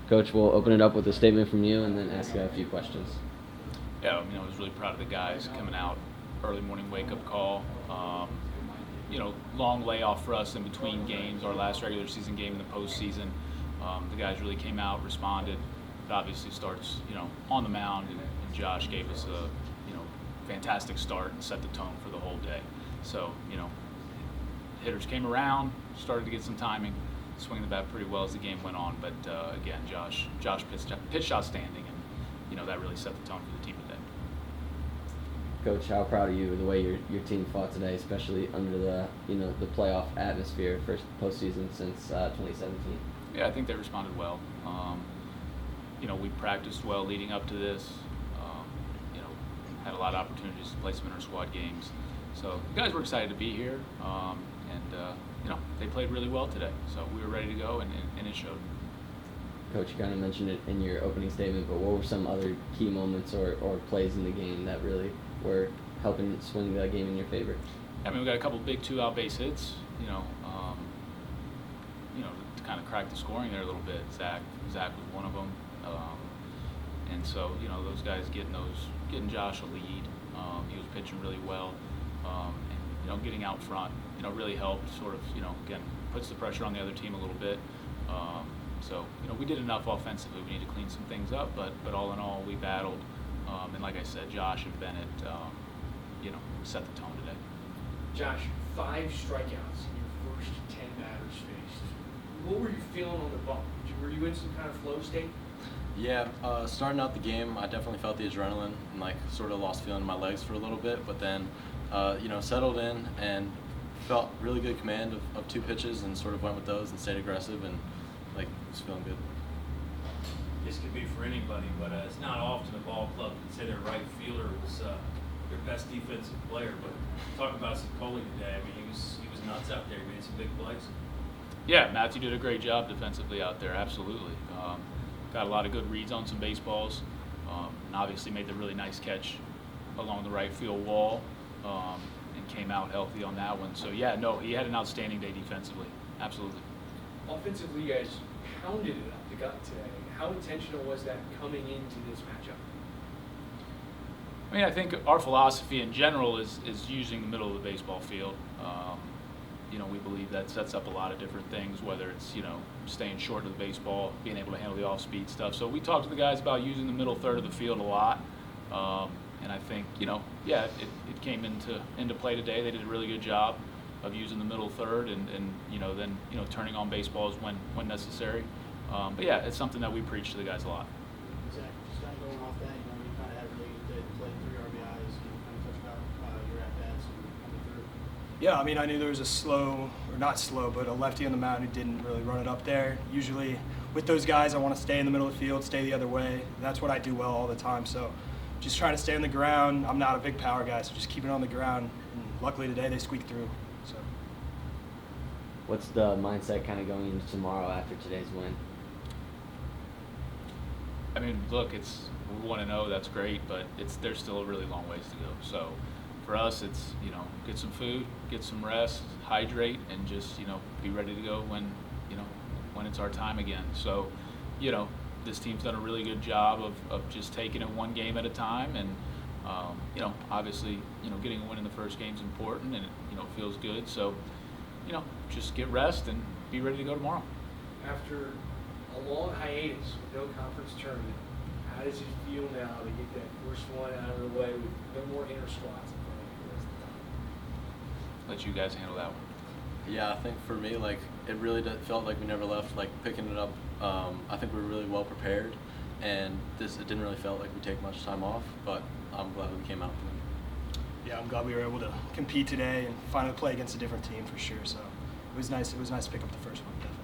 Coach, we'll open it up with a statement from you and then ask a few questions. Yeah, I was really proud of the guys coming out, early morning wake-up call. Long layoff for us in between games, our last regular season game in the postseason. The guys really came out, responded. It obviously starts, on the mound, and Josh gave us a, fantastic start and set the tone for the whole day. So, hitters came around, started to get some timing, swinging the bat pretty well as the game went on. But again, Josh pitched outstanding, and that really set the tone for the team today. Coach, how proud are you of the way your team fought today, especially under the the playoff atmosphere, first postseason since 2017? Yeah, I think they responded well. We practiced well leading up to this. Had a lot of opportunities to play some inter-squad games. So the guys were excited to be here, and they played really well today. So we were ready to go, and it showed. Coach, you kind of mentioned it in your opening statement, but what were some other key moments or plays in the game that really were helping swing the game in your favor? We got a couple big 2-out base hits, to kind of crack the scoring there a little bit. Zach was one of them. And so, those guys getting Josh a lead. He was pitching really well. And, getting out front, really helped sort of, again, puts the pressure on the other team a little bit. So, we did enough offensively. We need to clean some things up, but all in all, we battled. And like I said, Josh and Bennett, set the tone today. Josh, 5 strikeouts in your first 10 batters faced. What were you feeling on the bump? Were you in some kind of flow state? Yeah, starting out the game, I definitely felt the adrenaline and sort of lost feeling in my legs for a little bit, but then, settled in and felt really good command of 2 pitches and sort of went with those and stayed aggressive and was feeling good. This could be for anybody, but it's not often a ball club can say their right fielder was their best defensive player. But talk about Sicoli today. He was nuts out there. He made some big plays. Yeah, Matthew did a great job defensively out there. Absolutely. Got a lot of good reads on some baseballs, and obviously made the really nice catch along the right field wall, and came out healthy on that one. So yeah, no, he had an outstanding day defensively. Absolutely. Offensively, you guys pounded it up the gut today. How intentional was that coming into this matchup? I think our philosophy in general is using the middle of the baseball field. We believe that sets up a lot of different things, whether it's, staying short of the baseball, being able to handle the off-speed stuff. So we talked to the guys about using the middle third of the field a lot. And I think, it came into play today. They did a really good job of using the middle third and then turning on baseballs when necessary. But yeah, it's something that we preach to the guys a lot. Zach, just kind of going off that, you kind of had a really good day, played 3 RBIs, kind of touched about your at-bats and coming through. Yeah, I knew there was a lefty on the mound who didn't really run it up there. Usually with those guys, I want to stay in the middle of the field, stay the other way. That's what I do well all the time. So just trying to stay on the ground. I'm not a big power guy, so just keeping it on the ground. And luckily today they squeaked through. So. What's the mindset kind of going into tomorrow after today's win? Look, we want to know, that's great, but there's still a really long ways to go. So for us, it's, get some food, get some rest, hydrate, and just, be ready to go when it's our time again. So, this team's done a really good job of just taking it one game at a time, and, obviously, getting a win in the first game is important, and it, feels good. So, just get rest and be ready to go tomorrow. After a long hiatus with no conference tournament, how does it feel now to get that first one out of the way with no more inter-squads in front of you the rest of the time? Let you guys handle that one. Yeah, I think for me, it really felt like we never left, picking it up. I think we were really well prepared, and it didn't really feel like we take much time off, but I'm glad we came out with it. Yeah, I'm glad we were able to compete today and finally play against a different team for sure. So it was nice to pick up the first one, definitely.